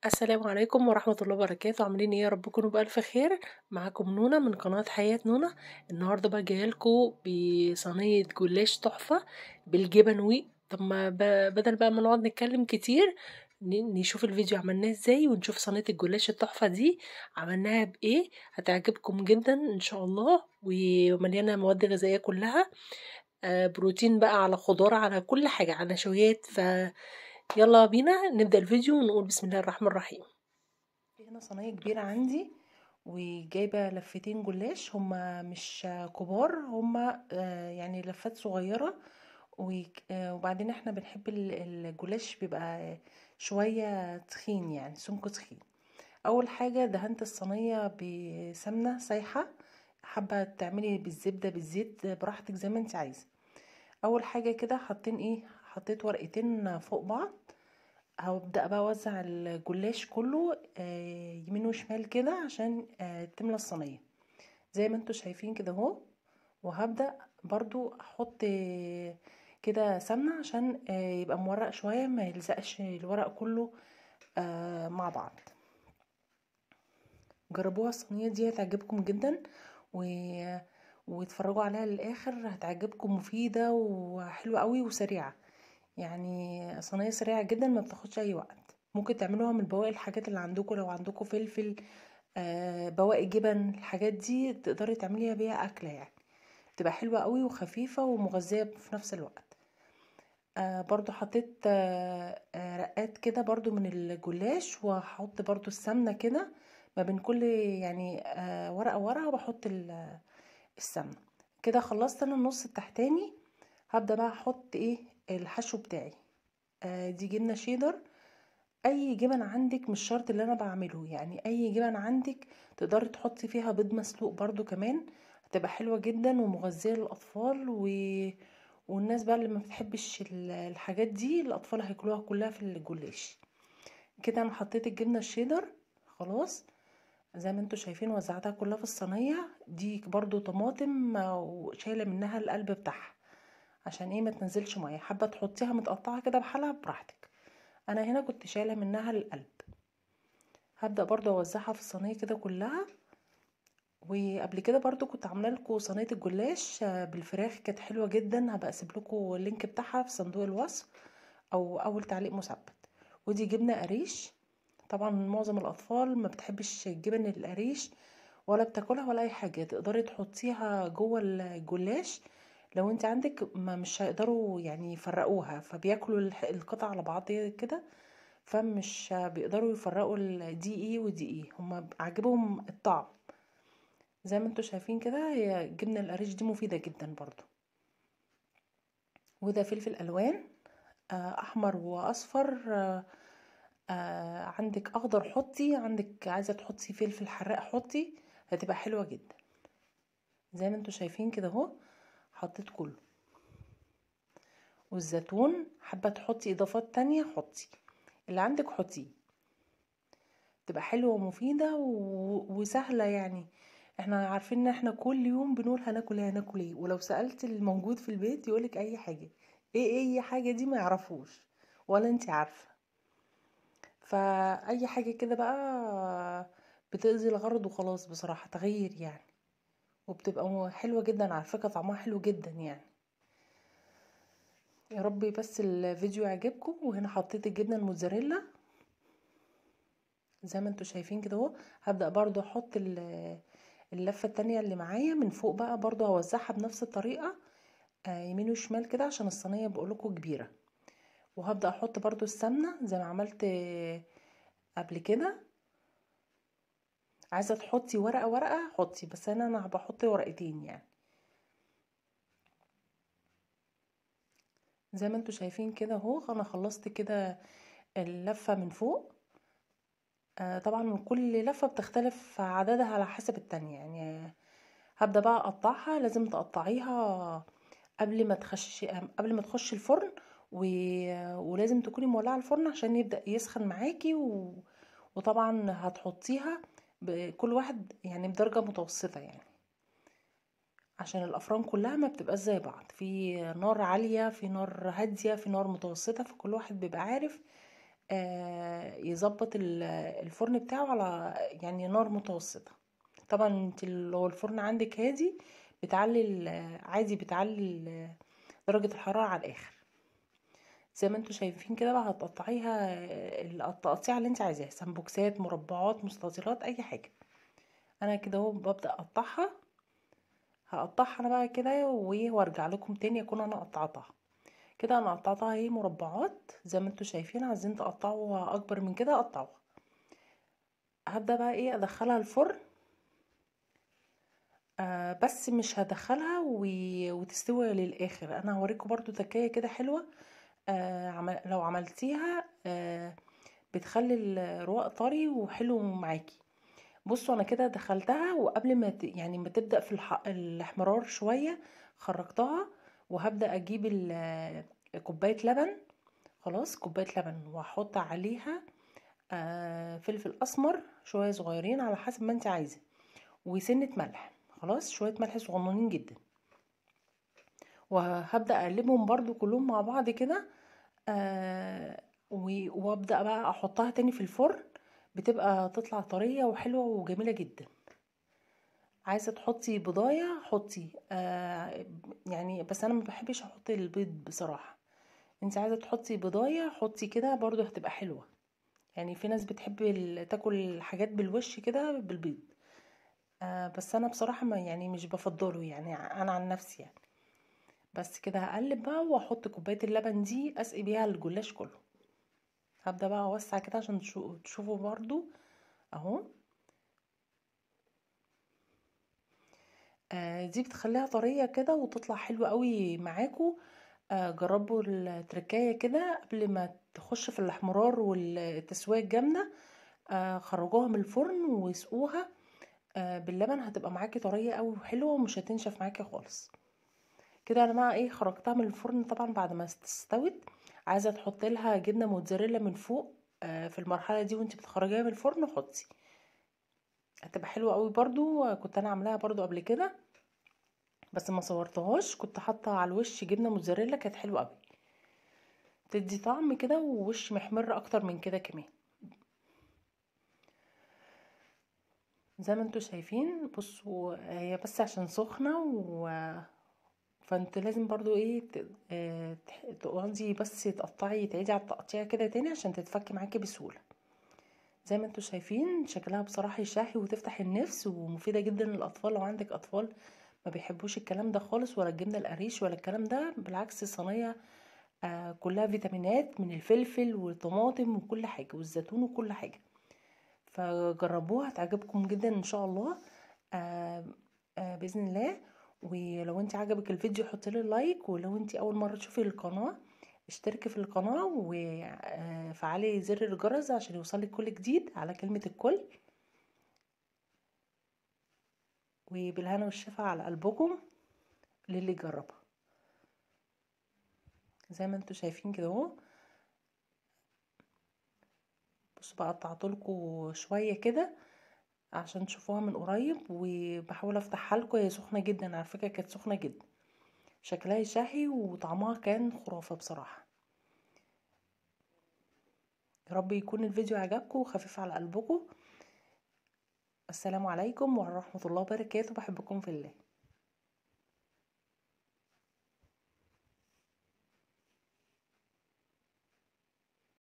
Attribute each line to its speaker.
Speaker 1: السلام عليكم ورحمة الله وبركاته. عاملين ايه؟ يا رب تكونوا بألف خير. معاكم نونا من قناة حياة نونا. النهاردة بقى جايلكوا بصينية جلاش تحفة بالجبن طب ما بدل بقى ما نقعد نتكلم كتير، نشوف الفيديو عملناه ازاي ونشوف صينية الجلاش التحفة دي عملناها بايه. هتعجبكم جدا ان شاء الله، ومليانة مواد غذائية كلها، بروتين بقى على خضار على كل حاجة على نشويات. يلا بينا نبدأ الفيديو ونقول بسم الله الرحمن الرحيم. هنا صينية كبيرة عندي وجايبة لفتين جلاش، هما مش كبار، هما يعني لفات صغيرة. وبعدين احنا بنحب الجلاش بيبقى شوية تخين، يعني سمكه تخين. اول حاجة دهنت الصينية بسمنة سايحة، حابة تعملي بالزبدة بالزيت براحتك زي ما انت عايزة. اول حاجة كده حطيت ورقتين فوق بعض. هبدأ بقى اوزع الجلاش كله يمين وشمال كده عشان تملى الصينية زي ما انتوا شايفين كده اهو. وهبدأ برضو احط كده سمنة عشان يبقى مورق شوية، ما يلزقش الورق كله مع بعض. جربوها الصينية دي هتعجبكم جدا واتفرجوا عليها للآخر، هتعجبكم، مفيدة وحلوة قوي وسريعة. يعني صينية سريعة جدا ما بتاخدش اي وقت. ممكن تعملوها من بواقي الحاجات اللي عندكم، لو عندكم فلفل، بواقي جبن، الحاجات دي تقدري تعمليها بيها اكله، يعني تبقى حلوه قوي وخفيفه ومغذيه في نفس الوقت. برضو حطيت رقات كده برضو من الجلاش، وهحط برضو السمنه كده ما بين كل، يعني ورقه ورقه بحط السمنه. كده خلصت انا النص التحتاني. هبدا بقى احط الحشو بتاعي. دي جبنه شيدر، اي جبن عندك، مش شرط اللي انا بعمله، يعني اي جبن عندك تقدري تحطي فيها بيض مسلوق برضو كمان، هتبقى حلوة جدا ومغذية للاطفال والناس بقى اللي ما بتحبش الحاجات دي، الاطفال هياكلوها كلها في الجلاش. كده انا حطيت الجبنة الشيدر خلاص زي ما انتوا شايفين، وزعتها كلها في الصينية دي. برضو طماطم وشايلة منها القلب بتاعها عشان ما تنزلش ميه، حابة تحطيها متقطعة كده بحالها براحتك. انا هنا كنت شايله منها القلب. هبدا برضو اوزعها في الصينيه كده كلها. وقبل كده برضو كنت عامله لكم صينيه الجلاش بالفراخ، كانت حلوه جدا، هبقى اسيب لكم اللينك بتاعها في صندوق الوصف او اول تعليق مثبت. ودي جبنه قريش، طبعا معظم الاطفال ما بتحبش الجبن القريش ولا بتاكلها ولا اي حاجه، تقدري تحطيها جوه الجلاش. لو انت عندك ما مش هيقدروا يعني يفرقوها، فبياكلوا القطع على بعض كده، فمش بيقدروا يفرقوا دي ايه ودي ايه، هما عاجبهم الطعم. زي ما انتوا شايفين كده، هي جبنة القريش دي مفيدة جدا برضو. وده فلفل الوان احمر واصفر. عندك اخضر حطي، عندك عايزة تحطي فلفل حراق حطي، هتبقى حلوة جدا. زي ما انتوا شايفين كده اهو حطيت كله. والزيتون حابة تحطي اضافات تانية حطي، اللي عندك حطيه، تبقى حلوة ومفيدة وسهلة. يعني احنا عارفين ان احنا كل يوم بنقول هناكل ايه هناكل ايه، ولو سألت الموجود في البيت يقولك اي حاجة. ايه اي حاجة دي ما يعرفوش ولا انت عارفة. فاي حاجة كده بقى بتقضي الغرض وخلاص، بصراحة تغيير يعني، وبتبقى حلوة جدا على فكرة، طعمها حلو جدا يعني. يا رب بس الفيديو يعجبكم. وهنا حطيت الجبنة الموتزاريلا زي ما انتوا شايفين كده اهو. هبدأ برضو احط اللفة التانية اللي معايا من فوق بقى، برضو هوزعها بنفس الطريقة يمين وشمال كده عشان الصينية بقولكوا كبيرة. وهبدأ احط برضو السمنة زي ما عملت قبل كده. عايزة تحطي ورقة ورقة حطي، بس انا بحط ورقتين يعني. زي ما انتوا شايفين كده اهو انا خلصت كده اللفة من فوق. طبعا كل لفة بتختلف عددها على حسب التانية يعني. هبدأ بقى اقطعها، لازم تقطعيها قبل ما تخش الفرن ولازم تكوني مولعه الفرن عشان يبدأ يسخن معاكي وطبعا هتحطيها كل واحد يعني بدرجة متوسطة، يعني عشان الافران كلها ما بتبقاش زي بعض، في نار عالية، في نار هادية، في نار متوسطة، فكل واحد بيبقى عارف يظبط الفرن بتاعه على يعني نار متوسطة. طبعا انت لو الفرن عندك هادي بتعلي عادي، بتعلي درجة الحرارة على الاخر. زي ما انتوا شايفين كده بقى هتقطعيها التقطيعة اللي انت عايزاها، سمبوكسات، مربعات، مستطيلات، اي حاجة. انا كده اهو ببدأ اقطعها. هقطعها انا بقى كده وارجع لكم تاني اكون انا قطعتها. كده انا قطعتها اهي مربعات زي ما انتوا شايفين. عايزين تقطعوها اكبر من كده قطعوها. هبدأ بقى ايه ادخلها الفرن. بس مش هدخلها وتستوي للاخر. انا هوريكم برضو تكاية كده حلوة. لو عملتيها بتخلي الرواق طري وحلو معاكي. بصوا انا كده دخلتها، وقبل ما يعني ما تبدأ في الاحمرار شوية خرجتها. وهبدأ اجيب كوباية لبن. خلاص كوباية لبن، واحط عليها فلفل اسمر شوية صغيرين على حسب ما انت عايزة، وسنة ملح. خلاص شوية ملح صغننين جدا. وهبدأ اقلبهم برضو كلهم مع بعض كده. وابدأ بقى احطها تاني في الفرن. بتبقى تطلع طرية وحلوة وجميلة جدا. عايزة تحطي بضاية حطي، يعني بس انا ما بحبش احط البيض بصراحة. انت عايزة تحطي بضاية حطي كده برضو هتبقى حلوة. يعني في ناس بتحب تاكل حاجات بالوش كده بالبيض. بس انا بصراحة ما يعني مش بفضله، يعني انا عن نفسي يعني. بس كده هقلب بقى واحط كوباية اللبن دي اسقي بيها الجلاش كله. هبدأ بقى اوسع كده عشان تشوفوا برضو اهو. دي بتخليها طرية كده وتطلع حلوة قوي معاكو. جربوا التركاية كده قبل ما تخش في الاحمرار والتسوية الجامدة. خرجوها من الفرن واسقوها باللبن. هتبقى معاكي طرية قوي وحلوة ومش هتنشف معاكي خالص. كده انا بقى ايه خرجتها من الفرن طبعا بعد ما استوت. عايزة تحط لها جبنة موتزاريلا من فوق. في المرحلة دي وانت بتخرجيها من الفرن حطي. هتبقى حلوة قوي برضو. كنت انا عاملاها برضو قبل كده بس ما صورتهاش. كنت حاطه على الوش جبنه موتزاريلا كانت حلوه قوي. تدي طعم كده ووش محمر اكتر من كده كمان. زي ما انتوا شايفين بصوا هي بس عشان سخنه فانت لازم برضو ايه تقعدي بس تقطعي تعيدي على التقطيع كده تاني عشان تتفك معاكي بسهوله. زي ما انتوا شايفين شكلها بصراحه يشهي وتفتح النفس ومفيده جدا للاطفال. لو عندك اطفال ما بيحبوش الكلام ده خالص ولا الجبنه القريش ولا الكلام ده، بالعكس الصينيه كلها فيتامينات من الفلفل والطماطم وكل حاجة والزيتون وكل حاجة. فجربوها هتعجبكم جدا ان شاء الله. بإذن الله. ولو انت عجبك الفيديو حطي لي لايك، ولو انت اول مرة تشوفي القناة اشتركي في القناة وفعلي زر الجرس عشان يوصلك كل جديد على كلمة الكل. وبالهنا والشفا على قلبكم للي جربها. زي ما انتوا شايفين كده اهو. بصوا بقى قطعتلكوا شوية كده عشان تشوفوها من قريب، وبحاول افتحها لكم. هي سخنه جدا على فكره، كانت سخنه جدا. شكلها يشهي وطعمها كان خرافه بصراحه. يا رب يكون الفيديو عجبكم وخفيف على قلبكم. السلام عليكم ورحمه الله وبركاته. بحبكم في الله.